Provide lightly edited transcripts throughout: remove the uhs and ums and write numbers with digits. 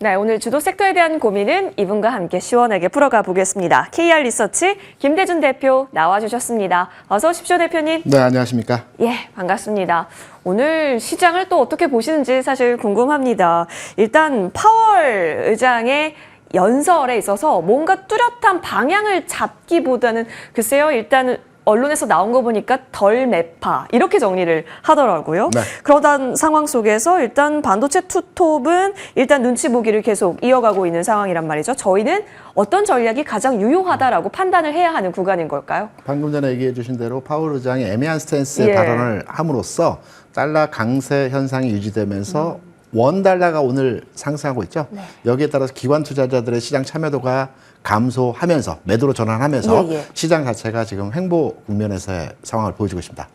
네, 오늘 주도 섹터에 대한 고민은 이분과 함께 시원하게 풀어가 보겠습니다. KR 리서치 김대준 대표 나와주셨습니다. 어서 오십시오, 대표님. 네, 안녕하십니까? 예, 반갑습니다. 오늘 시장을 또 어떻게 보시는지 사실 궁금합니다. 일단 파월 의장의 연설에 있어서 뭔가 뚜렷한 방향을 잡기보다는 글쎄요, 일단 언론에서 나온 거 보니까 덜 매파 이렇게 정리를 하더라고요. 네. 그러던 상황 속에서 일단 반도체 투톱은 일단 눈치 보기를 계속 이어가고 있는 상황이란 말이죠. 저희는 어떤 전략이 가장 유효하다라고 판단을 해야 하는 구간인 걸까요? 방금 전에 얘기해 주신 대로 파월 의장이 애매한 스탠스의 발언을 함으로써 달러 강세 현상이 유지되면서 원 달러가 오늘 상승하고 있죠. 네. 여기에 따라서 기관 투자자들의 시장 참여도가 감소하면서 매도로 전환하면서 시장 자체가 지금 횡보 국면에서의 상황을 보여주고 있습니다.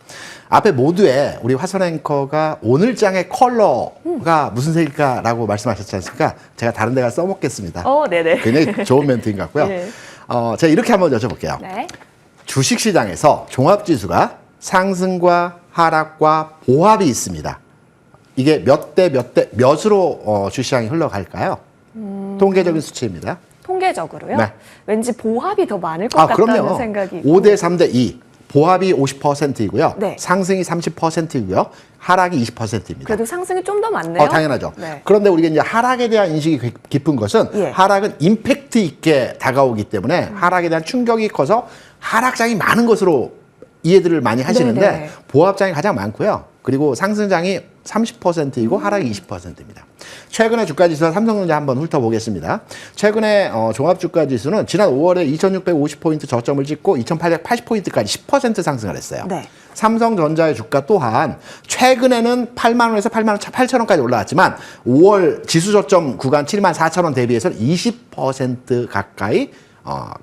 앞에 모두에 우리 화선 앵커가 오늘장의 컬러가 무슨 색일까라고 말씀하셨지 않습니까? 제가 다른 데가 써먹겠습니다. 네네. 굉장히 좋은 멘트인 것 같고요. 네. 제가 이렇게 한번 여쭤볼게요. 네. 주식시장에서 종합지수가 상승과 하락과 보합이 있습니다. 이게 몇 대 몇으로 주시장이 흘러갈까요? 통계적인 수치입니다. 통계적으로요? 네. 왠지 보합이 더 많을 것 같다는 그럼요. 생각이. 5대 3대 2. 보합이 50%이고요. 네. 상승이 30%이고요. 하락이 20%입니다. 그래도 상승이 좀 더 많네요. 당연하죠. 네. 그런데 우리가 이제 하락에 대한 인식이 깊은 것은 하락은 임팩트 있게 다가오기 때문에 하락에 대한 충격이 커서 하락장이 많은 것으로 이해들을 많이 하시는데 보합장이 가장 많고요. 그리고 상승장이 30%이고 하락이 20%입니다. 최근에 주가지수 삼성전자 한번 훑어보겠습니다. 최근에 종합주가지수는 지난 5월에 2650포인트 저점을 찍고 2880포인트까지 10% 상승을 했어요. 네. 삼성전자의 주가 또한 최근에는 8만 원에서 8만 원, 8천 원까지 올라왔지만 5월 지수 저점 구간 7만 4천 원 대비해서는 20% 가까이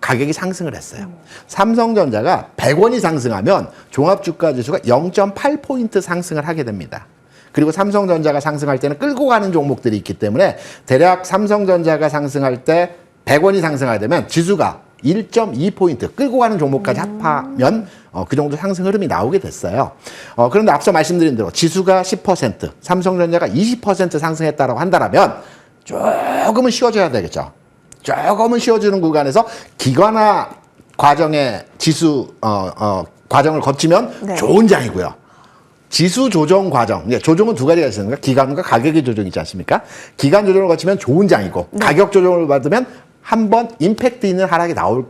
가격이 상승을 했어요. 삼성전자가 100원이 상승하면 종합주가지수가 0.8포인트 상승을 하게 됩니다. 그리고 삼성전자가 상승할 때는 끌고 가는 종목들이 있기 때문에 대략 삼성전자가 상승할 때 100원이 상승하게 되면 지수가 1.2포인트 끌고 가는 종목까지 합하면 그 정도 상승 흐름이 나오게 됐어요. 그런데 앞서 말씀드린 대로 지수가 10%, 삼성전자가 20% 상승했다고 한다면 조금은 쉬어줘야 되겠죠. 조금은 쉬어주는 구간에서 기관화 과정의 지수 과정을 거치면 좋은 장이고요. 지수 조정 과정, 조정은 두 가지가 있습니다. 기간과 가격의 조정이 있지 않습니까? 기간 조정을 거치면 좋은 장이고 가격 조정을 받으면 한번 임팩트 있는 하락이 나올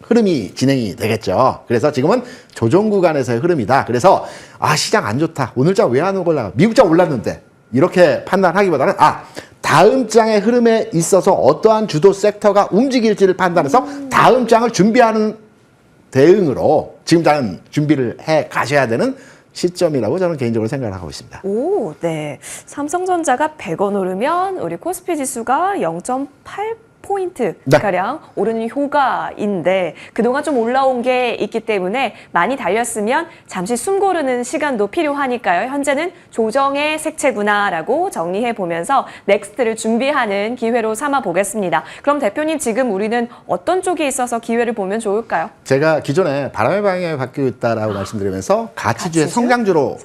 흐름이 진행이 되겠죠. 그래서 지금은 조정 구간에서의 흐름이다. 그래서 시장 안 좋다. 오늘장 왜 안 올라가? 미국장 올랐는데 이렇게 판단하기보다는 다음 장의 흐름에 있어서 어떠한 주도 섹터가 움직일지를 판단해서 다음 장을 준비하는 대응으로 지금 장은 준비를 해 가셔야 되는 시점이라고 저는 개인적으로 생각을 하고 있습니다. 네. 삼성전자가 100원 오르면 우리 코스피 지수가 0.8포인트 가량 오르는 효과인데 그동안 좀 올라온 게 있기 때문에 많이 달렸으면 잠시 숨 고르는 시간도 필요하니까요. 현재는 조정의 색채구나라고 정리해 보면서 넥스트를 준비하는 기회로 삼아 보겠습니다. 그럼 대표님 지금 우리는 어떤 쪽에 있어서 기회를 보면 좋을까요? 제가 기존에 바람의 방향이 바뀌고 있다라고 말씀드리면서 가치주의 성장주로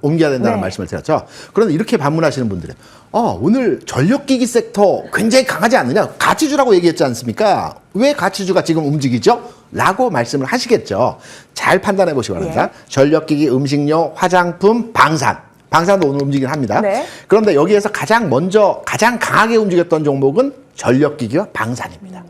옮겨야 된다는 말씀을 드렸죠. 그런데 이렇게 반문하시는 분들은 오늘 전력기기 섹터 굉장히 강하지 않느냐? 가치주라고 얘기했지 않습니까? 왜 가치주가 지금 움직이죠? 라고 말씀을 하시겠죠. 잘 판단해 보시기 바랍니다. 전력기기, 음식료, 화장품, 방산도 오늘 움직이긴 합니다. 그런데 여기에서 가장 강하게 움직였던 종목은 전력기기와 방산입니다.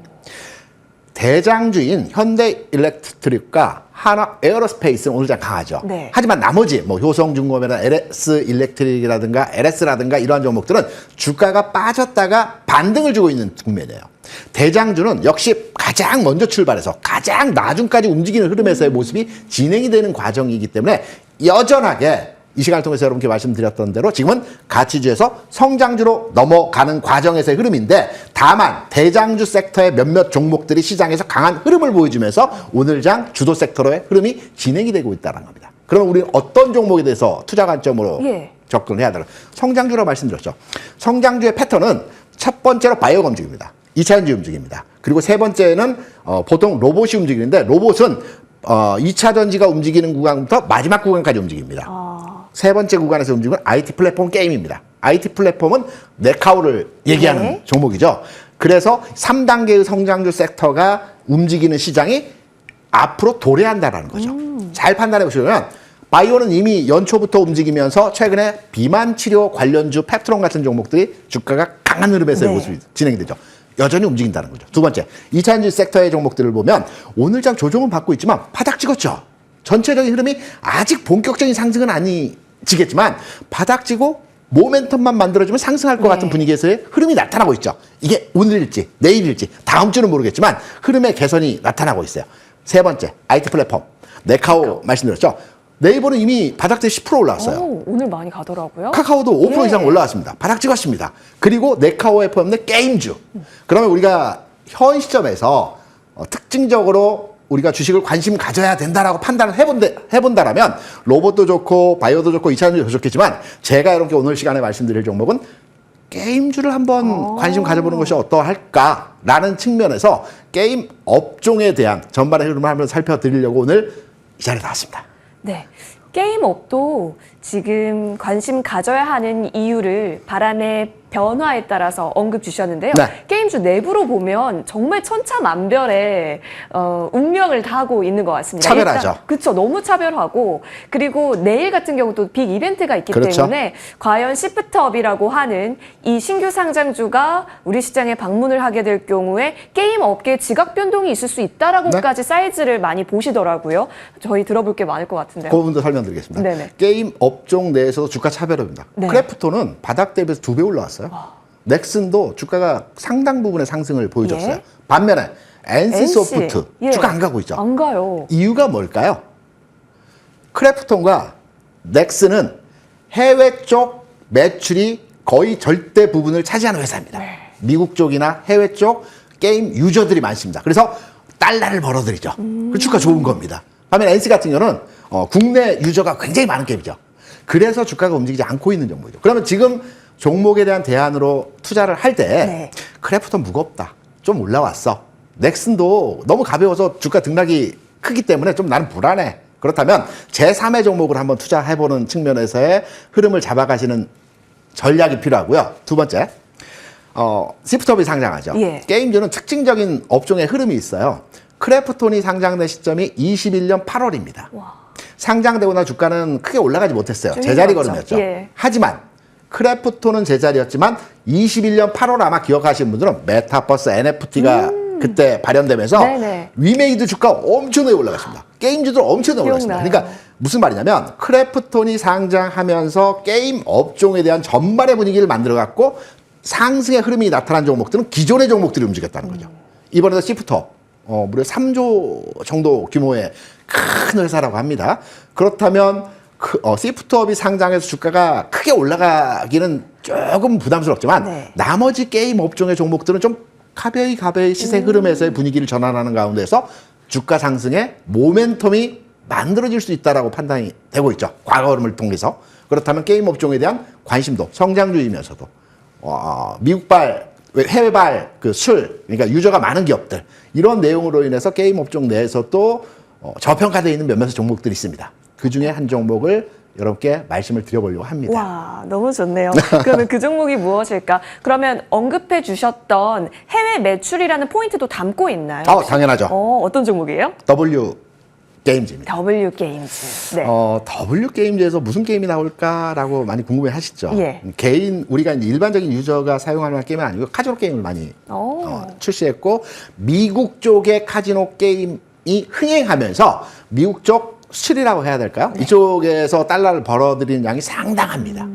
대장주인 현대일렉트릭과 하나 에어로스페이스는 오늘장 강하죠. 하지만 나머지 효성중공업이나 LS일렉트릭이라든가 LS라든가 이러한 종목들은 주가가 빠졌다가 반등을 주고 있는 국면이에요. 대장주는 역시 가장 먼저 출발해서 가장 나중까지 움직이는 흐름에서의 모습이 진행이 되는 과정이기 때문에 여전하게 이 시간을 통해서 여러분께 말씀드렸던 대로 지금은 가치주에서 성장주로 넘어가는 과정에서의 흐름인데 다만 대장주 섹터의 몇몇 종목들이 시장에서 강한 흐름을 보여주면서 오늘장 주도 섹터로의 흐름이 진행이 되고 있다는 겁니다. 그럼 우리는 어떤 종목에 대해서 투자 관점으로 접근을 해야 되나? 성장주라고 말씀드렸죠. 성장주의 패턴은 첫 번째로 바이오 움직입니다. 2차 전지 움직입니다. 그리고 세 번째는 보통 로봇이 움직이는데 로봇은 2차 전지가 움직이는 구간부터 마지막 구간까지 움직입니다. 세 번째 구간에서 움직이는 IT 플랫폼 게임입니다. IT 플랫폼은 네카오를 얘기하는 네. 종목이죠. 그래서 3단계의 성장주 섹터가 움직이는 시장이 앞으로 도래한다라는 거죠. 잘 판단해 보시면 바이오는 이미 연초부터 움직이면서 최근에 비만 치료 관련주 펩트론 같은 종목들이 주가가 강한 흐름에서의 네. 모습이 진행이 되죠. 여전히 움직인다는 거죠. 두 번째, 2차전지 섹터의 종목들을 보면 오늘 장 조정은 받고 있지만 바닥 찍었죠. 전체적인 흐름이 아직 본격적인 상승은 아니지겠지만 바닥 찍고 모멘텀만 만들어주면 상승할 것 같은 분위기에서의 흐름이 나타나고 있죠. 이게 오늘일지 내일일지 다음 주는 모르겠지만 흐름의 개선이 나타나고 있어요. 세 번째, IT 플랫폼 네카오 말씀드렸죠. 네이버는 이미 바닥대 10% 올라왔어요. 오, 오늘 많이 가더라고요. 카카오도 5% 예. 이상 올라왔습니다. 바닥 찍었습니다. 그리고 네카오에 포함된 게임주. 그러면 우리가 현 시점에서 특징적으로 우리가 주식을 관심 가져야 된다라고 판단을 해본다라면 로봇도 좋고 바이오도 좋고 2차전지도 좋겠지만 제가 여러분께 오늘 시간에 말씀드릴 종목은 게임주를 한번 관심 가져보는 것이 어떠할까라는 측면에서 게임 업종에 대한 전반의 흐름을 한번 살펴드리려고 오늘 이 자리에 나왔습니다. 네. 게임업도 지금 관심 가져야 하는 이유를 바람의 변화에 따라서 언급 주셨는데요. 네. 게임주 내부로 보면 정말 천차만별의 운명을 다하고 있는 것 같습니다. 차별하죠. 그렇죠. 너무 차별하고 그리고 내일 같은 경우도 빅 이벤트가 있기 그렇죠. 때문에 과연 시프트업이라고 하는 이 신규 상장주가 우리 시장에 방문을 하게 될 경우에 게임 업계에 지각 변동이 있을 수 있다라고까지 사이즈를 많이 보시더라고요. 저희 들어볼 게 많을 것 같은데요. 그 부분도 설명드리겠습니다. 네네. 게임 업종 내에서도 주가 차별입니다. 네. 크래프톤은 바닥 대비해서 2배 올라왔어요. 넥슨도 주가가 상당 부분의 상승을 보여줬어요. 예. 반면에 NC소프트 예. 주가 안 가고 있죠. 안 가요. 이유가 뭘까요? 크래프톤과 넥슨은 해외 쪽 매출이 거의 절대 부분을 차지하는 회사입니다. 네. 미국 쪽이나 해외 쪽 게임 유저들이 많습니다. 그래서 달러를 벌어들이죠. 그 주가 좋은 겁니다. 반면 NC 같은 경우는 국내 유저가 굉장히 많은 게임이죠. 그래서 주가가 움직이지 않고 있는 종목이죠. 그러면 지금 종목에 대한 대안으로 투자를 할 때 네. 크래프톤 무겁다. 좀 올라왔어. 넥슨도 너무 가벼워서 주가 등락이 크기 때문에 좀 나는 불안해. 그렇다면 제3의 종목을 한번 투자해보는 측면에서의 흐름을 잡아가시는 전략이 필요하고요. 두 번째, 시프트업이 상장하죠. 예. 게임주는 특징적인 업종의 흐름이 있어요. 크래프톤이 상장된 시점이 21년 8월입니다. 상장되고 나 주가는 크게 올라가지 못했어요. 좀 제자리 힘들었죠. 걸음이었죠. 예. 하지만 크래프톤은 제자리였지만 21년 8월 아마 기억하시는 분들은 메타버스 NFT가 그때 발현되면서 네네. 위메이드 주가 엄청나게 올라갔습니다. 게임주도 엄청나게 올라갔습니다. 기억나요. 그러니까 무슨 말이냐면 크래프톤이 상장하면서 게임 업종에 대한 전반의 분위기를 만들어갖고 상승의 흐름이 나타난 종목들은 기존의 종목들이 움직였다는 거죠. 이번에도 시프트업 무려 3조 정도 규모의 큰 회사라고 합니다. 그렇다면 시프트업이 상장해서 주가가 크게 올라가기는 조금 부담스럽지만 네. 나머지 게임 업종의 종목들은 좀 가벼이 시세 흐름에서의 분위기를 전환하는 가운데서 주가 상승의 모멘텀이 만들어질 수 있다라고 판단이 되고 있죠. 과거 흐름을 통해서. 그렇다면 게임 업종에 대한 관심도 성장주이면서도 미국발 해외발 그러니까 유저가 많은 기업들 이런 내용으로 인해서 게임 업종 내에서 또 저평가되어 있는 몇몇 종목들이 있습니다. 그 중에 한 종목을 여러분께 말씀을 드려보려고 합니다. 와, 너무 좋네요. 그러면 그 종목이 무엇일까? 그러면 언급해 주셨던 해외 매출이라는 포인트도 담고 있나요? 당연하죠. 어떤 종목이에요? W 게임즈입니다. W 게임즈. 네. W 게임즈에서 무슨 게임이 나올까라고 많이 궁금해 하시죠. 예. 우리가 이제 일반적인 유저가 사용할 만한 게임은 아니고 카지노 게임을 많이 출시했고 미국 쪽의 카지노 게임이 흥행하면서 미국 쪽 수출이라고 해야 될까요? 네. 이쪽에서 달러를 벌어들이는 양이 상당합니다.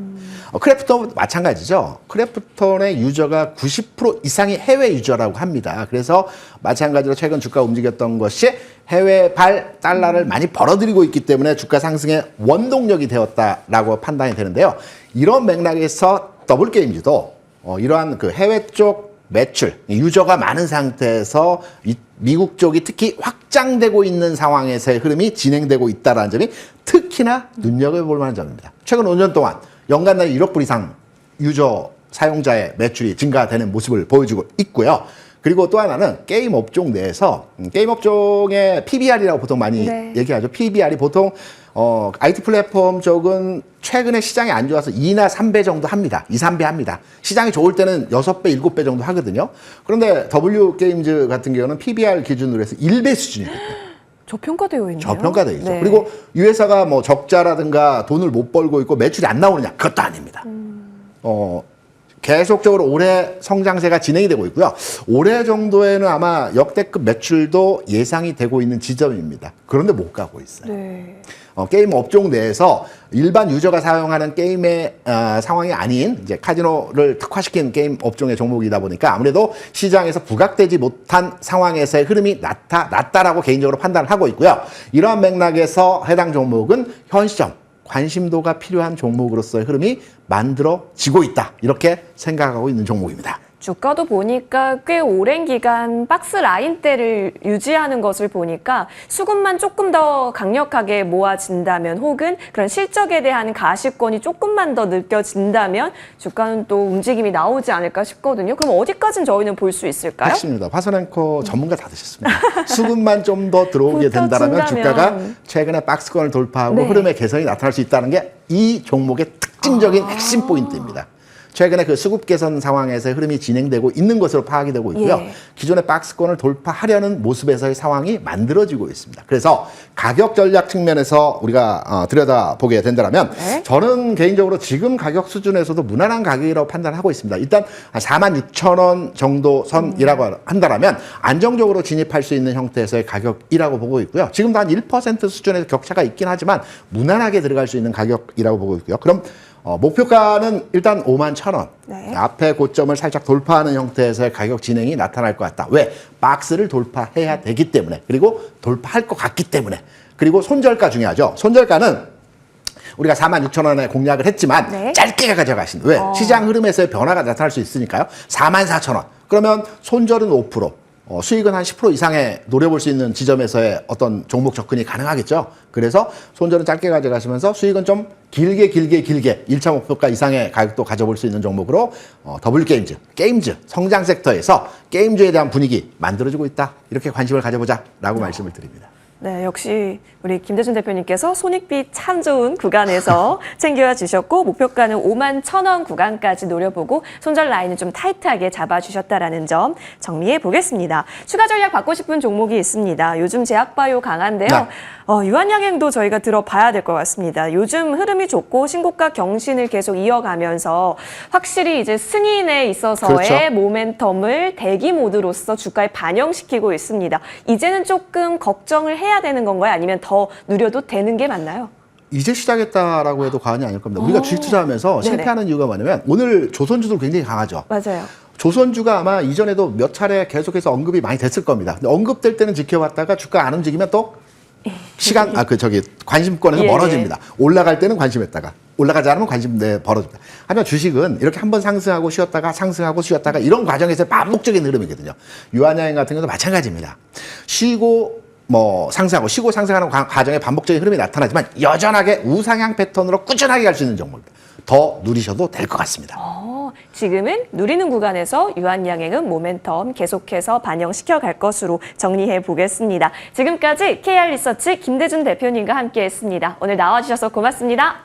크래프톤도 마찬가지죠. 크래프톤의 유저가 90% 이상이 해외 유저라고 합니다. 그래서 마찬가지로 최근 주가 움직였던 것이 해외발 달러를 많이 벌어들이고 있기 때문에 주가 상승의 원동력이 되었다라고 판단이 되는데요. 이런 맥락에서 더블게임즈도 이러한 그 해외 쪽 매출, 유저가 많은 상태에서 미국 쪽이 특히 확장되고 있는 상황에서의 흐름이 진행되고 있다는 점이 특히나 눈여겨볼 만한 점입니다. 최근 5년 동안 연간 단위 1억 불 이상 유저 사용자의 매출이 증가되는 모습을 보여주고 있고요. 그리고 또 하나는 게임 업종 내에서 게임 업종의 PBR이라고 보통 많이 네. 얘기하죠. PBR이 보통 IT 플랫폼 쪽은 최근에 시장이 안 좋아서 2나 3배 정도 합니다. 2, 3배 합니다. 시장이 좋을 때는 6배, 7배 정도 하거든요. 그런데 W게임즈 같은 경우는 PBR 기준으로 해서 1배 수준입니다. 저평가되어 있네요. 저평가되어 있죠. 네. 그리고 이 회사가 뭐 적자라든가 돈을 못 벌고 있고 매출이 안 나오느냐? 그것도 아닙니다. 계속적으로 올해 성장세가 진행이 되고 있고요. 올해 정도에는 아마 역대급 매출도 예상이 되고 있는 지점입니다. 그런데 못 가고 있어요. 네. 게임 업종 내에서 일반 유저가 사용하는 게임의 상황이 아닌 이제 카지노를 특화시킨 게임 업종의 종목이다 보니까 아무래도 시장에서 부각되지 못한 상황에서의 흐름이 낮다라고 개인적으로 판단을 하고 있고요. 이러한 맥락에서 해당 종목은 현 시점 관심도가 필요한 종목으로서의 흐름이 만들어지고 있다. 이렇게 생각하고 있는 종목입니다. 주가도 보니까 꽤 오랜 기간 박스 라인대를 유지하는 것을 보니까 수급만 조금 더 강력하게 모아진다면 혹은 그런 실적에 대한 가시권이 조금만 더 느껴진다면 주가는 또 움직임이 나오지 않을까 싶거든요. 그럼 어디까지는 저희는 볼 수 있을까요? 맞습니다. 화선앵커 전문가 다 되셨습니다. 수급만 좀 더 들어오게 된다면 붙어진다면. 주가가 최근에 박스권을 돌파하고 네. 흐름의 개선이 나타날 수 있다는 게 이 종목의 특징적인 핵심 포인트입니다. 최근에 그 수급 개선 상황에서의 흐름이 진행되고 있는 것으로 파악이 되고 있고요. 예. 기존의 박스권을 돌파하려는 모습에서의 상황이 만들어지고 있습니다. 그래서 가격 전략 측면에서 우리가 들여다보게 된다면 네. 저는 개인적으로 지금 가격 수준에서도 무난한 가격이라고 판단하고 있습니다. 일단 46,000원 정도 선이라고 한다면 안정적으로 진입할 수 있는 형태에서의 가격이라고 보고 있고요. 지금도 한 1% 수준의 격차가 있긴 하지만 무난하게 들어갈 수 있는 가격이라고 보고 있고요. 그럼 목표가는 일단 51,000원. 네. 앞에 고점을 살짝 돌파하는 형태에서의 가격 진행이 나타날 것 같다. 왜? 박스를 돌파해야 되기 때문에. 그리고 돌파할 것 같기 때문에. 그리고 손절가 중요하죠. 손절가는 우리가 46,000원에 공략을 했지만 네. 짧게 가져가신다. 왜? 시장 흐름에서의 변화가 나타날 수 있으니까요. 44,000원. 그러면 손절은 5%. 수익은 한 10% 이상의 노려볼 수 있는 지점에서의 어떤 종목 접근이 가능하겠죠. 그래서 손절은 짧게 가져가시면서 수익은 좀 길게 1차 목표가 이상의 가격도 가져볼 수 있는 종목으로 W게임즈, 게임즈, 성장 섹터에서 게임즈에 대한 분위기 만들어지고 있다. 이렇게 관심을 가져보자라고 말씀을 드립니다. 네, 역시 우리 김대중 대표님께서 손익비 참 좋은 구간에서 챙겨와 주셨고 목표가는 51,000원 구간까지 노려보고 손절 라인은 좀 타이트하게 잡아주셨다라는 점 정리해 보겠습니다. 추가 전략 받고 싶은 종목이 있습니다. 요즘 제약바이오 강한데요. 네. 유한양행도 저희가 들어봐야 될 것 같습니다. 요즘 흐름이 좋고 신고가 경신을 계속 이어가면서 확실히 이제 승인에 있어서의 그렇죠. 모멘텀을 대기 모드로서 주가에 반영시키고 있습니다. 이제는 조금 걱정을 해야 되는 건가요? 아니면 더 누려도 되는 게 맞나요? 이제 시작했다라고 해도 과언이 아닐 겁니다. 우리가 주식 투자하면서 네네. 실패하는 이유가 뭐냐면 오늘 조선주도 굉장히 강하죠. 맞아요. 조선주가 아마 이전에도 몇 차례 계속해서 언급이 많이 됐을 겁니다. 근데 언급될 때는 지켜봤다가 주가 안 움직이면 또 관심권에서 예, 멀어집니다. 올라갈 때는 관심했다가 올라가지 않으면 관심 벌어집니다. 하지만 주식은 이렇게 한번 상승하고 쉬었다가 상승하고 쉬었다가 이런 과정에서 반복적인 흐름이거든요. 유한양행 같은 경우도 마찬가지입니다. 쉬고 상승하고 쉬고 상승하는 과정에 반복적인 흐름이 나타나지만 여전하게 우상향 패턴으로 꾸준하게 갈 수 있는 종목입니다. 더 누리셔도 될 것 같습니다. 지금은 누리는 구간에서 유한양행은 모멘텀 계속해서 반영시켜 갈 것으로 정리해 보겠습니다. 지금까지 KR리서치 김대중 대표님과 함께했습니다. 오늘 나와주셔서 고맙습니다.